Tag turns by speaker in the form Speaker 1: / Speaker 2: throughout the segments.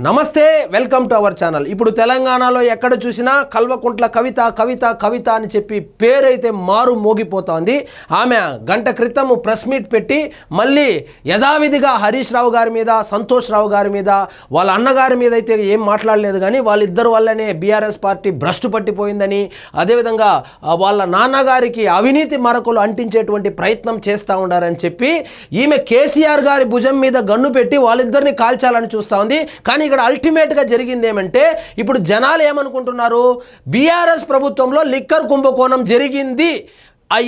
Speaker 1: నమస్తే, welcome to our channel. ఇప్పుడు తెలంగాణలో ఎక్కడ చూసినా కల్వకుంట్ల కవిత కవిత కవిత అని చెప్పి పేరైతే మారు మోగిపోతోంది. ఆమె గంట క్రితం ప్రెస్ మీట్ పెట్టి మళ్ళీ యథావిధిగా హరీష్ రావు గారి మీద, సంతోష్ రావు గారి మీద, వాళ్ళ అన్నగారి మీద అయితే ఏం మాట్లాడలేదు. కానీ వాళ్ళిద్దరు వల్లనే బీఆర్ఎస్ పార్టీ భ్రష్టు పట్టిపోయిందని, అదేవిధంగా వాళ్ళ నాన్నగారికి అవినీతి మరకలు అంటించేటువంటి ప్రయత్నం చేస్తూ ఉండారని చెప్పి ఈమె కేసీఆర్ గారి భుజం మీద గన్ను పెట్టి వాళ్ళిద్దరిని కాల్చాలని చూస్తూ ఉంది. కానీ ఇక్కడ అల్టిమేట్గా జరిగింది ఏమంటే, ఇప్పుడు జనాలు ఏమనుకుంటున్నారు, బీఆర్ఎస్ ప్రభుత్వంలో లిక్కర్ కుంభకోణం జరిగింది,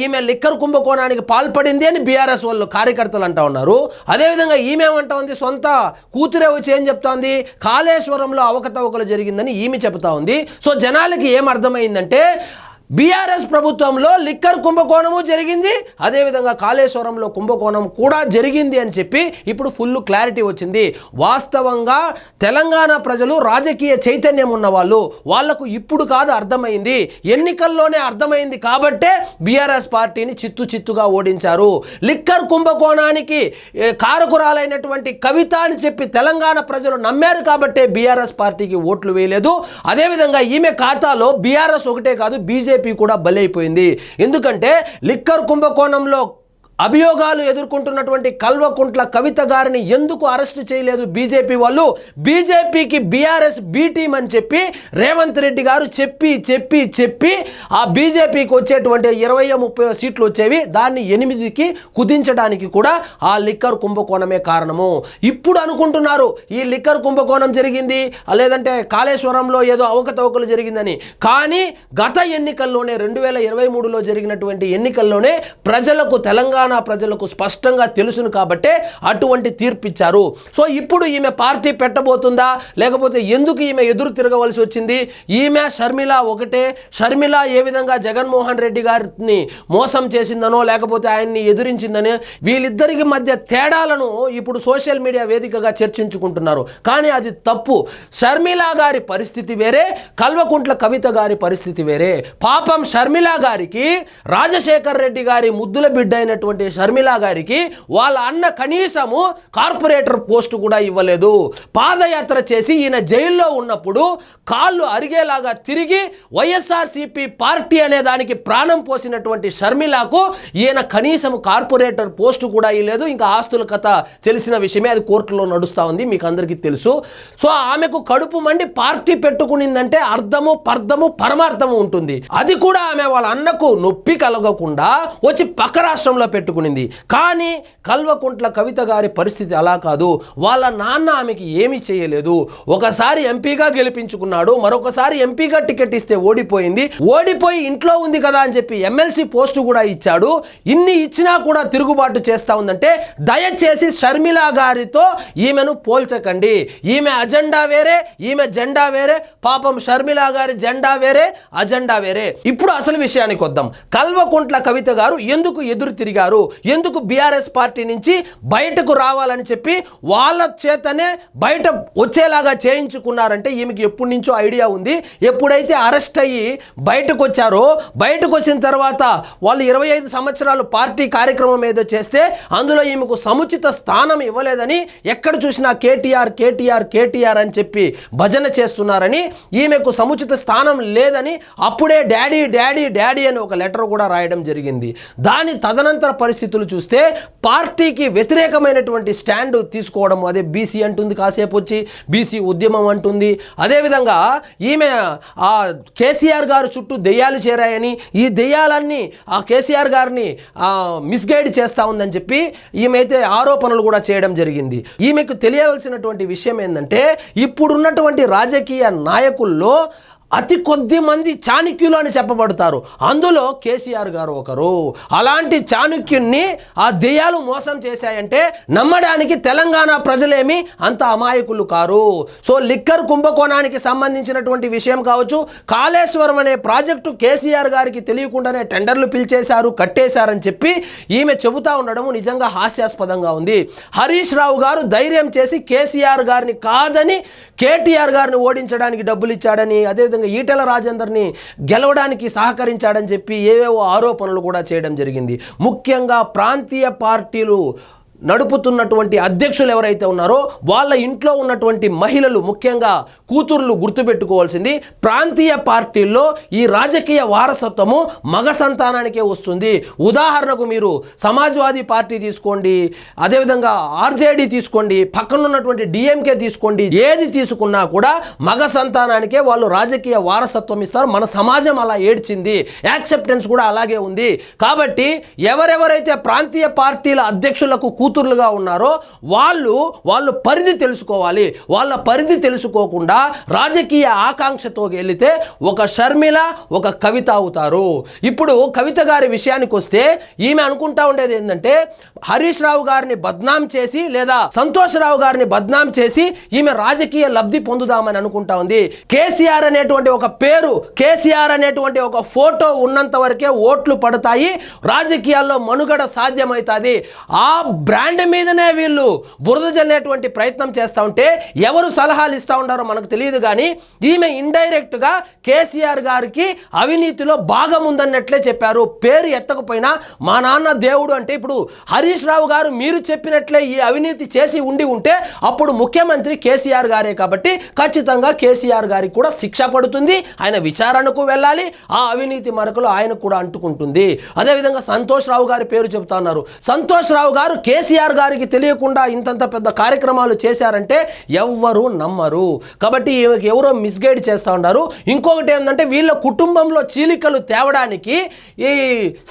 Speaker 1: ఈమె లిక్కర్ కుంభకోణానికి పాల్పడింది అని బీఆర్ఎస్ వాళ్ళు కార్యకర్తలు అంటూ ఉన్నారు. అదేవిధంగా ఈమె ఏమంటా ఉంది, సొంత కూతురే వచ్చి ఏం చెప్తా ఉంది, కాళేశ్వరంలో అవకతవకలు జరిగిందని ఈమె చెప్తా ఉంది. సో జనాలకి ఏం అర్థమైందంటే, బీఆర్ఎస్ ప్రభుత్వంలో లిక్కర్ కుంభకోణము జరిగింది, అదేవిధంగా కాళేశ్వరంలో కుంభకోణం కూడా జరిగింది అని చెప్పి ఇప్పుడు ఫుల్ క్లారిటీ వచ్చింది. వాస్తవంగా తెలంగాణ ప్రజలు రాజకీయ చైతన్యం ఉన్నవాళ్ళు, వాళ్లకు ఇప్పుడు కాదు అర్థమైంది, ఎన్నికల్లోనే అర్థమైంది కాబట్టే బీఆర్ఎస్ పార్టీని చిత్తుగా ఓడించారు. లిక్కర్ కుంభకోణానికి కారకురాలైనటువంటి కవిత అని చెప్పి తెలంగాణ ప్రజలు నమ్మారు కాబట్టే బీఆర్ఎస్ పార్టీకి ఓట్లు వేయలేదు. అదేవిధంగా ఈమె ఖాతాలో బీఆర్ఎస్ ఒకటే కాదు, బీజేపీ కూడా బలైపోయింది. ఎందుకంటే లిక్కర్ కుంభకోణంలో అభియోగాలు ఎదుర్కొంటున్నటువంటి కల్వకుంట్ల కవిత గారిని ఎందుకు అరెస్ట్ చేయలేదు బీజేపీ వాళ్ళు? బీజేపీకి బీఆర్ఎస్ బి టీం అని చెప్పి రేవంత్ రెడ్డి గారు చెప్పి ఆ బీజేపీకి వచ్చేటువంటి 20-30 సీట్లు వచ్చేవి, దాన్ని 8కి కుదించడానికి కూడా ఆ లిక్కర్ కుంభకోణమే కారణము. ఇప్పుడు అనుకుంటున్నారు ఈ లిక్కర్ కుంభకోణం జరిగింది, లేదంటే కాళేశ్వరంలో ఏదో అవకతవకలు జరిగిందని. కానీ గత ఎన్నికల్లోనే 2023లో జరిగినటువంటి ఎన్నికల్లోనే ప్రజలకు, తెలంగాణ ప్రజలకు స్పష్టంగా తెలుసును కాబట్టే అటువంటి తీర్పిచ్చారు. సో ఇప్పుడు ఈమె పార్టీ పెట్టబోతుందా, లేకపోతే ఎందుకు ఈమె ఎదురు తిరగవలసి వచ్చింది? ఈమె షర్మిల ఒకటే. షర్మిల ఏ విధంగా జగన్మోహన్ రెడ్డి గారిని మోసం చేసిందనో, లేకపోతే ఆయన్ని ఎదురించిందనో, వీళ్ళిద్దరికి మధ్య తేడాలను ఇప్పుడు సోషల్ మీడియా వేదికగా చర్చించుకుంటున్నారు. కానీ అది తప్పు. షర్మిల గారి పరిస్థితి వేరే, కల్వకుంట్ల కవిత గారి పరిస్థితి వేరే. పాపం షర్మిల గారికి, రాజశేఖర్ రెడ్డి గారి ముద్దుల బిడ్డ అయినటువంటి షర్మిల గారికి వాళ్ళ అన్న కనీసము కార్పొరేటర్ పోస్టు కూడా ఇవ్వలేదు. పాదయాత్ర చేసి ఈయన జైల్లో ఉన్నప్పుడు కాళ్ళు అరిగేలాగా తిరిగి వైఎస్ఆర్సీపీ పార్టీ అనే దానికి ప్రాణం పోసినటువంటి షర్మిలకు ఈయన కనీసం కార్పొరేటర్ పోస్టు కూడా ఇవ్వలేదు. ఇంకా ఆస్తుల కథ తెలిసిన విషయమే, అది కోర్టులో నడుస్తూ ఉంది, మీకు అందరికీ తెలుసు. సో ఆమెకు కడుపు మండి పార్టీ పెట్టుకునిందంటే అర్థము, పర్థము, పరమార్థము ఉంటుంది. అది కూడా ఆమె వాళ్ళ అన్నకు నొప్పి కలగకుండా వచ్చి పక్క రాష్ట్రంలో పెట్టుకునింది. కానీ కల్వకుంట్ల కవిత గారి పరిస్థితి అలా కాదు. వాళ్ళ నాన్న ఆమెకి ఏమీ చేయలేదు. ఒకసారి ఎంపీగా గెలిపించుకున్నాడు, మరొకసారి ఎంపీగా టికెట్ ఇస్తే ఓడిపోయింది. ఓడిపోయి ఇంట్లో ఉంది కదా అని చెప్పి ఎమ్మెల్సీ పోస్టు కూడా ఇచ్చాడు. ఇన్ని ఇచ్చినా కూడా తిరుగుబాటు చేస్తా ఉందంటే దయచేసి షర్మిల గారితో ఈమెను పోల్చకండి. ఈమె అజెండా వేరే, ఈమె జెండా వేరే. పాపం షర్మిల గారి జెండా వేరే, అజెండా వేరే. ఇప్పుడు అసలు విషయానికి వద్దాం. కల్వకుంట్ల కవిత గారు ఎందుకు ఎదురు తిరిగారు, ఎందుకు బీఆర్ఎస్ పార్టీ నుంచి బయటకు రావాలని చెప్పి వాళ్ళ చేతనే బయట వచ్చేలాగా చేయించుకున్నారంటే ఈమెకి ఎప్పటి నుంచో ఐడియా ఉంది. ఎప్పుడైతే అరెస్ట్ అయ్యి బయటకు వచ్చారో, బయటకు వచ్చిన తర్వాత వాళ్ళు 25 సంవత్సరాలు పార్టీ కార్యక్రమం ఏదో చేస్తే అందులో ఈమెకు సముచిత స్థానం ఇవ్వలేదని, ఎక్కడ చూసినా కేటీఆర్ కేటీఆర్ కేటీఆర్ అని చెప్పి భజన చేస్తున్నారని, ఈమెకు సముచిత స్థానం లేదని అప్పుడే డాడీ డాడీ డాడీ అని ఒక లెటర్ కూడా రాయడం జరిగింది. దాని తదనంతర పరిస్థితులు చూస్తే పార్టీకి వ్యతిరేకమైనటువంటి స్టాండ్ తీసుకోవడం, అదే బీసీ అంటుంది, కాసేపు వచ్చి బీసీ ఉద్యమం అంటుంది. అదేవిధంగా ఈమె ఆ కేసీఆర్ గారు చుట్టూ దెయ్యాలు చేరాయని, ఈ దెయ్యాలన్నీ ఆ కేసీఆర్ గారిని మిస్గైడ్ చేస్తూ ఉందని చెప్పి ఈమె అయితే ఆరోపణలు కూడా చేయడం జరిగింది. ఈమెకు తెలియవలసినటువంటి విషయం ఏంటంటే, ఇప్పుడున్నటువంటి రాజకీయ నాయకుల్లో అతి కొద్ది మంది చాణక్యులు అని చెప్పబడతారు. అందులో కేసీఆర్ గారు ఒకరు. అలాంటి చాణక్యుణ్ణి ఆ దెయ్యాలు మోసం చేశాయంటే నమ్మడానికి తెలంగాణ ప్రజలేమి అంత అమాయకులు కారు. సో లిక్కర్ కుంభకోణానికి సంబంధించినటువంటి విషయం కావచ్చు, కాళేశ్వరం అనే ప్రాజెక్టు కేసీఆర్ గారికి తెలియకుండానే టెండర్లు పిలిచేశారు, కట్టేశారని చెప్పి ఈమె చెబుతా ఉండడము నిజంగా హాస్యాస్పదంగా ఉంది. హరీష్ రావు గారు ధైర్యం చేసి కేసీఆర్ గారిని కాదని కేటీఆర్ గారిని ఓడించడానికి డబ్బులు ఇచ్చాడని, అదేవిధంగా ఈటెల రాజేందర్ని గెలవడానికి సహకరించాడని చెప్పి ఏవేవో ఆరోపణలు కూడా చేయడం జరిగింది. ముఖ్యంగా ప్రాంతీయ పార్టీలు నడుపుతున్నటువంటి అధ్యక్షులు ఎవరైతే ఉన్నారో వాళ్ళ ఇంట్లో ఉన్నటువంటి మహిళలు, ముఖ్యంగా కూతుర్లు గుర్తుపెట్టుకోవాల్సింది, ప్రాంతీయ పార్టీల్లో ఈ రాజకీయ వారసత్వము మగ సంతానానికే వస్తుంది. ఉదాహరణకు మీరు సమాజ్వాదీ పార్టీ తీసుకోండి, అదేవిధంగా ఆర్జేడీ తీసుకోండి, పక్కన ఉన్నటువంటి డిఎంకే తీసుకోండి, ఏది తీసుకున్నా కూడా మగ సంతానానికే వాళ్ళు రాజకీయ వారసత్వం ఇస్తారు. మన సమాజం అలా ఏడ్చింది, యాక్సెప్టెన్స్ కూడా అలాగే ఉంది. కాబట్టి ఎవరెవరైతే ప్రాంతీయ పార్టీల అధ్యక్షులకు కూతుర్లుగా ఉన్నారో వాళ్ళు పరిధి తెలుసుకోవాలి. వాళ్ళ పరిధి తెలుసుకోకుండా రాజకీయ ఆకాంక్షతో వెళితే ఒక షర్మిల, ఒక కవిత అవుతారు. ఇప్పుడు కవిత గారి విషయానికి వస్తే ఈమె అనుకుంటా ఉండేది ఏంటంటే హరీష్ రావు గారిని బద్నాం చేసి లేదా సంతోష్ రావు గారిని బద్నాం చేసి ఈమె రాజకీయ లబ్ధి పొందుదామని అనుకుంటా ఉంది. కేసీఆర్ అనేటువంటి ఒక పేరు, కేసీఆర్ అనేటువంటి ఒక ఫోటో ఉన్నంత వరకే ఓట్లు పడతాయి, రాజకీయాల్లో మనుగడ సాధ్యమవుతుంది. ఆ బ్రాండ్ మీదనే వీళ్ళు బురద జల్లేటువంటి ప్రయత్నం చేస్తూ ఉంటే ఎవరు సలహాలు ఇస్తూ ఉన్నారో మనకు తెలియదు. కానీ ఈమె ఇండైరెక్ట్ గా కేసీఆర్ గారికి అవినీతిలో భాగం ఉందన్నట్లే చెప్పారు. పేరు ఎత్తకపోయినా మా నాన్న దేవుడు అంటే, ఇప్పుడు హరీష్ రావు గారు మీరు చెప్పినట్లే ఈ అవినీతి చేసి ఉంటే అప్పుడు ముఖ్యమంత్రి కేసీఆర్ గారే. కాబట్టి ఖచ్చితంగా కేసీఆర్ గారికి కూడా శిక్ష పడుతుంది, ఆయన విచారణకు వెళ్ళాలి, ఆ అవినీతి మరకలు ఆయనకు కూడా అంటుకుంటుంది. అదేవిధంగా సంతోష్ రావు గారి పేరు చెబుతా ఉన్నారు. సంతోష్ రావు గారు కేసీఆర్ గారికి తెలియకుండా ఇంతంత పెద్ద కార్యక్రమాలు చేశారంటే ఎవ్వరూ నమ్మరు. కాబట్టి ఎవరో మిస్గైడ్ చేస్తూ ఉన్నారు. ఇంకొకటి ఏంటంటే వీళ్ళ కుటుంబంలో చీలికలు తేవడానికి ఈ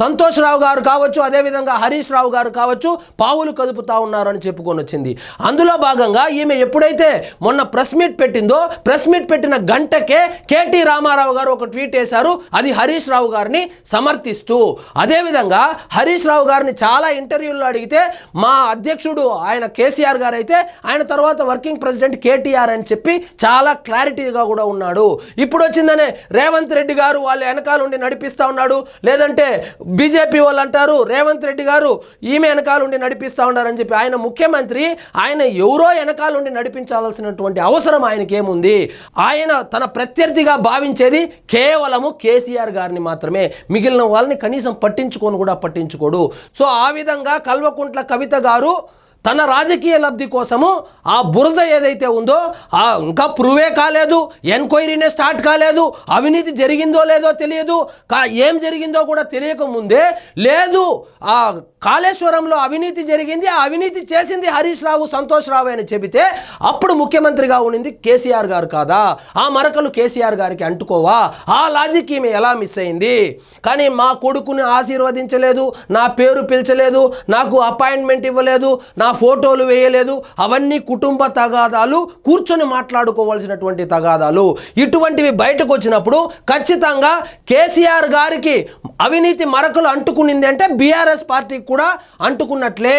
Speaker 1: సంతోష్ రావు గారు కావచ్చు, అదేవిధంగా హరీష్ రావు గారు కావచ్చు పావులు కదుపుతా ఉన్నారు అని చెప్పుకొని వచ్చింది. అందులో భాగంగా ఈమె ఎప్పుడైతే మొన్న ప్రెస్ మీట్ పెట్టిందో, ప్రెస్ మీట్ పెట్టిన గంటకే కేటీ రామారావు గారు ఒక ట్వీట్ వేశారు, అది హరీష్ రావు గారిని సమర్థిస్తూ. అదేవిధంగా హరీష్ రావు గారిని చాలా ఇంటర్వ్యూల్లో అడిగితే మా అధ్యక్షుడు ఆయన కేసీఆర్ గారు అయితే ఆయన తర్వాత వర్కింగ్ ప్రెసిడెంట్ కేటీఆర్ అని చెప్పి చాలా క్లారిటీగా కూడా ఉన్నాడు. ఇప్పుడు వచ్చిందనే రేవంత్ రెడ్డి గారు వాళ్ళ వెనకాల ఉండి నడిపిస్తూ ఉన్నాడు, లేదంటే బీజేపీ వాళ్ళు అంటారు రేవంత్ రెడ్డి గారు ఈమె వెనకాల ఉండి నడిపిస్తూ ఉన్నారని చెప్పి. ఆయన ముఖ్యమంత్రి, ఆయన ఎవరో వెనకాల ఉండి నడిపించాల్సినటువంటి అవసరం ఆయనకి ఏముంది? ఆయన తన ప్రత్యర్థిగా భావించేది కేవలము కేసీఆర్ గారిని మాత్రమే, మిగిలిన వాళ్ళని కనీసం పట్టించుకోడు. సో ఆ విధంగా కల్వకుంట్ల కవిత గారు తన రాజకీయ లబ్ధి కోసము ఆ బురద ఏదైతే ఉందో ఇంకా ప్రూవే కాలేదు, ఎంక్వైరీనే స్టార్ట్ కాలేదు, అవినీతి జరిగిందో లేదో తెలియదు, ఏం జరిగిందో కూడా తెలియకముందే లేదు ఆ కాళేశ్వరంలో అవినీతి జరిగింది, ఆ అవినీతి చేసింది హరీష్ రావు, సంతోష్ రావు అని చెబితే అప్పుడు ముఖ్యమంత్రిగా ఉండింది కేసీఆర్ గారు కాదా? ఆ మరకలు కేసీఆర్ గారికి అంటుకోవా? ఆ లాజిక్ ఈమె ఎలా మిస్ అయింది? కానీ మా కొడుకుని ఆశీర్వదించలేదు, నా పేరు పిలిచలేదు, నాకు అపాయింట్మెంట్ ఇవ్వలేదు, నా ఫోటోలు వేయలేదు, అవన్నీ కుటుంబ తగాదాలు, కూర్చొని మాట్లాడుకోవాల్సినటువంటి తగాదాలు. ఇటువంటివి బయటకు వచ్చినప్పుడు ఖచ్చితంగా కేసీఆర్ గారికి అవినీతి మరకలు అంటుకునింది అంటే బీఆర్ఎస్ పార్టీకి కూడా అంటుకున్నట్లే.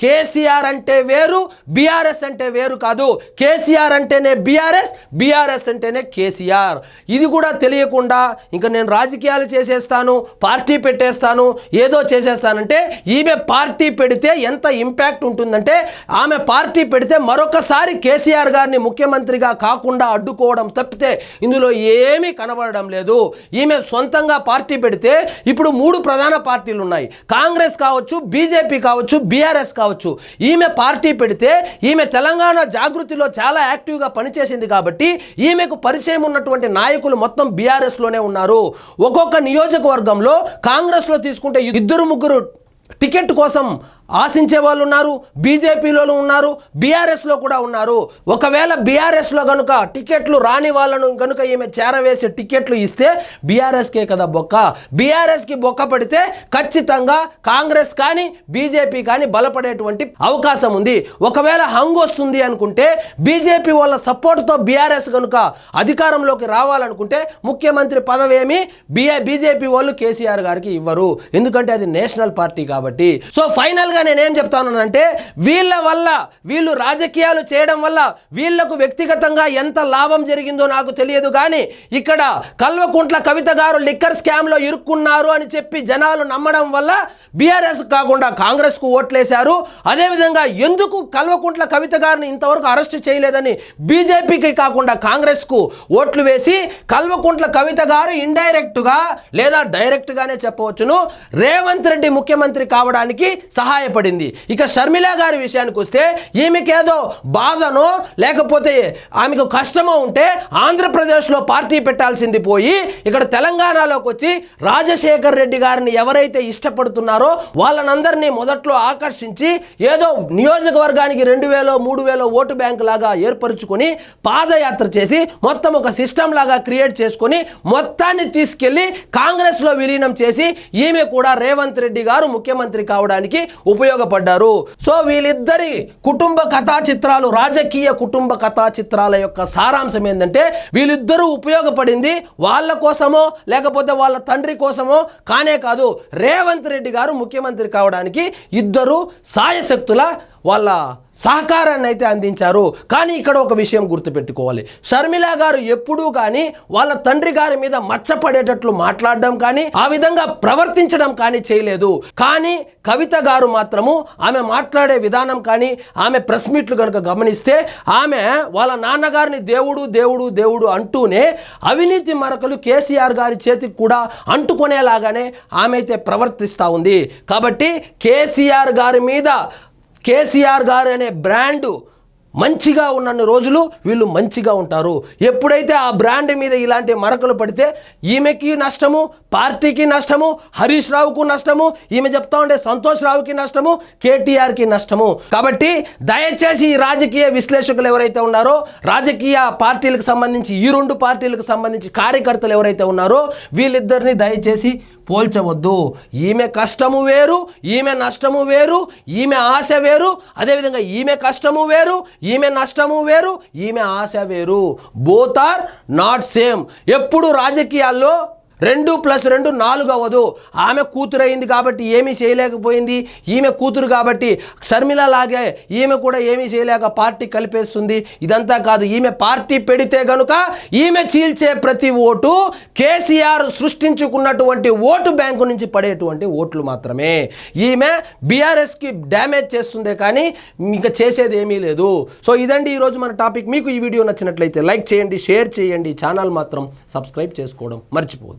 Speaker 1: కేసీఆర్ అంటే వేరు, బీఆర్ఎస్ అంటే వేరు కాదు. కేసీఆర్ అంటేనే బీఆర్ఎస్, బీఆర్ఎస్ అంటేనే కేసీఆర్. ఇది కూడా తెలియకుండా ఇంకా నేను రాజకీయాలు చేసేస్తాను, పార్టీ పెట్టేస్తాను, ఏదో చేసేస్తానంటే ఈమె పార్టీ పెడితే ఎంత ఇంపాక్ట్ ఉంటుందంటే, ఆమె పార్టీ పెడితే మరొకసారి కేసీఆర్ గారిని ముఖ్యమంత్రిగా కాకుండా అడ్డుకోవడం తప్పితే ఇందులో ఏమీ కనబడడం లేదు. ఈమె సొంతంగా పార్టీ పెడితే ఇప్పుడు 3 ప్రధాన పార్టీలు ఉన్నాయి, కాంగ్రెస్ కావచ్చు, బీజేపీ కావచ్చు, బీఆర్ఎస్ కావచ్చు. ఈమె పార్టీ పెడితే ఈమె తెలంగాణ జాగృతిలో చాలా యాక్టివ్గా పనిచేసింది కాబట్టి ఈమెకు పరిచయం ఉన్నటువంటి నాయకులు మొత్తం బీఆర్ఎస్ లోనే ఉన్నారు. ఒక్కొక్క నియోజకవర్గంలో కాంగ్రెస్ లో తీసుకుంటే 2-3 టికెట్ కోసం ఆశించే వాళ్ళు ఉన్నారు, బీజేపీలోనూ ఉన్నారు, బీఆర్ఎస్లో కూడా ఉన్నారు. ఒకవేళ బీఆర్ఎస్లో కనుక టికెట్లు రాని వాళ్ళను కనుక ఈమె చేరవేసి టికెట్లు ఇస్తే బీఆర్ఎస్కే కదా బొక్క. బీఆర్ఎస్కి బొక్క పడితే ఖచ్చితంగా కాంగ్రెస్ కానీ బీజేపీ కానీ బలపడేటువంటి అవకాశం ఉంది. ఒకవేళ హంగ్ వస్తుంది అనుకుంటే బీజేపీ వాళ్ళ సపోర్ట్తో బీఆర్ఎస్ కనుక అధికారంలోకి రావాలనుకుంటే ముఖ్యమంత్రి పదవి ఏమి బీజేపీ వాళ్ళు కేసీఆర్ గారికి ఇవ్వరు, ఎందుకంటే అది నేషనల్ పార్టీ కాబట్టి. సో ఫైనల్ నేనేం చెప్తానంటే వీళ్ళు రాజకీయాలు చేయడం వల్ల వీళ్లకు వ్యక్తిగతంగా ఎంత లాభం జరిగిందో నాకు తెలియదు. కానీ ఇక్కడ కల్వకుంట్ల కవిత గారు లిక్కర్ స్కామ్ లో ఇరుక్కున్నారు అని చెప్పి జనాలు నమ్మడం వల్ల బీఆర్ఎస్ కాకుండా కాంగ్రెస్ కు ఓట్లేశారు. అదేవిధంగా ఎందుకు కల్వకుంట్ల కవిత గారిని ఇంతవరకు అరెస్ట్ చేయలేదని బీజేపీకి కాకుండా కాంగ్రెస్ కు ఓట్లు వేసి కల్వకుంట్ల కవిత గారు ఇండైరెక్ట్ గా లేదా డైరెక్ట్ గానే చెప్పవచ్చును రేవంత్ రెడ్డి ముఖ్యమంత్రి కావడానికి సహాయ సహాయపడింది. ఇక షర్మిల గారి విషయానికి వస్తే ఈమెకేదో బాధనో లేకపోతే ఆమెకు కష్టమో ఉంటే ఆంధ్రప్రదేశ్లో పార్టీ పెట్టాల్సింది పోయి ఇక్కడ తెలంగాణలోకి వచ్చి రాజశేఖర్ రెడ్డి గారిని ఎవరైతే ఇష్టపడుతున్నారో వాళ్ళనందరినీ మొదట్లో ఆకర్షించి ఏదో నియోజకవర్గానికి 2000-3000 ఓటు బ్యాంక్ లాగా ఏర్పరచుకొని పాదయాత్ర చేసి మొత్తం ఒక సిస్టమ్ లాగా క్రియేట్ చేసుకొని మొత్తాన్ని తీసుకెళ్లి కాంగ్రెస్లో విలీనం చేసి ఈమె కూడా రేవంత్ రెడ్డి గారు ముఖ్యమంత్రి కావడానికి ఉపయోగపడ్డారు. సో వీళ్ళిద్దరి కుటుంబ కథా చిత్రాలు, రాజకీయ కుటుంబ కథా చిత్రాల యొక్క సారాంశం ఏంటంటే వీళ్ళిద్దరూ ఉపయోగపడింది వాళ్ళ కోసమో లేకపోతే వాళ్ళ తండ్రి కోసమో కానే కాదు, రేవంత్ రెడ్డి గారు ముఖ్యమంత్రి కావడానికి ఇద్దరు సాయశక్తుల వాళ్ళ సహకారాన్ని అయితే అందించారు. కానీ ఇక్కడ ఒక విషయం గుర్తుపెట్టుకోవాలి, షర్మిల గారు ఎప్పుడూ కానీ వాళ్ళ తండ్రి గారి మీద మచ్చపడేటట్లు మాట్లాడడం కానీ ఆ విధంగా ప్రవర్తించడం కానీ చేయలేదు. కానీ కవిత గారు మాత్రము ఆమె మాట్లాడే విధానం కానీ ఆమె ప్రెస్ మీట్లు కనుక గమనిస్తే ఆమె వాళ్ళ నాన్నగారిని దేవుడు దేవుడు దేవుడు అంటూనే అవినీతి మరకలు కేసీఆర్ గారి చేతికి కూడా అంటుకునేలాగానే ఆమె అయితే ప్రవర్తిస్తూ ఉంది. కాబట్టి కేసీఆర్ గారి మీద కేసీఆర్ గారు అనే బ్రాండు మంచిగా ఉన్నన్ని రోజులు వీళ్ళు మంచిగా ఉంటారు. ఎప్పుడైతే ఆ బ్రాండ్ మీద ఇలాంటి మరకలు పడితే ఈమెకి నష్టము, పార్టీకి నష్టము, హరీష్ రావుకు నష్టము, ఈమె చెప్తా ఉంటే సంతోష్ రావుకి నష్టము, కేటీఆర్కి నష్టము. కాబట్టి దయచేసి ఈ రాజకీయ విశ్లేషకులు ఎవరైతే ఉన్నారో, రాజకీయ పార్టీలకు సంబంధించి ఈ 2 పార్టీలకు సంబంధించి కార్యకర్తలు ఎవరైతే ఉన్నారో వీళ్ళిద్దరిని దయచేసి పోల్చవద్దు. ఈమె కష్టము వేరు, ఈమె నష్టము వేరు, ఈమె ఆశ వేరు, అదేవిధంగా ఈమె కష్టము వేరు, ఈమె నష్టము వేరు, ఈమె ఆశ వేరు. Both are not same. ఎప్పుడు రాజకీయాల్లో 2+2 4 అవ్వదు. ఆమె కూతురు అయింది కాబట్టి ఏమీ చేయలేకపోయింది, ఈమె కూతురు కాబట్టి షర్మిల లాగే ఈమె కూడా ఏమీ చేయలేక పార్టీ కలిపేస్తుంది. ఇదంతా కాదు, ఈమె పార్టీ పెడితే గనుక ఈమె చీల్చే ప్రతి ఓటు కేసీఆర్ సృష్టించుకున్నటువంటి ఓటు బ్యాంకు నుంచి పడేటువంటి ఓట్లు మాత్రమే. ఈమె బీఆర్ఎస్కి డ్యామేజ్ చేస్తుందే కానీ ఇంకా చేసేది ఏమీ లేదు. సో ఇదండి ఈరోజు మన టాపిక్. మీకు ఈ వీడియో నచ్చినట్లయితే లైక్ చేయండి, షేర్ చేయండి, ఛానల్ మాత్రం సబ్స్క్రైబ్ చేసుకోవడం మర్చిపోవద్దు.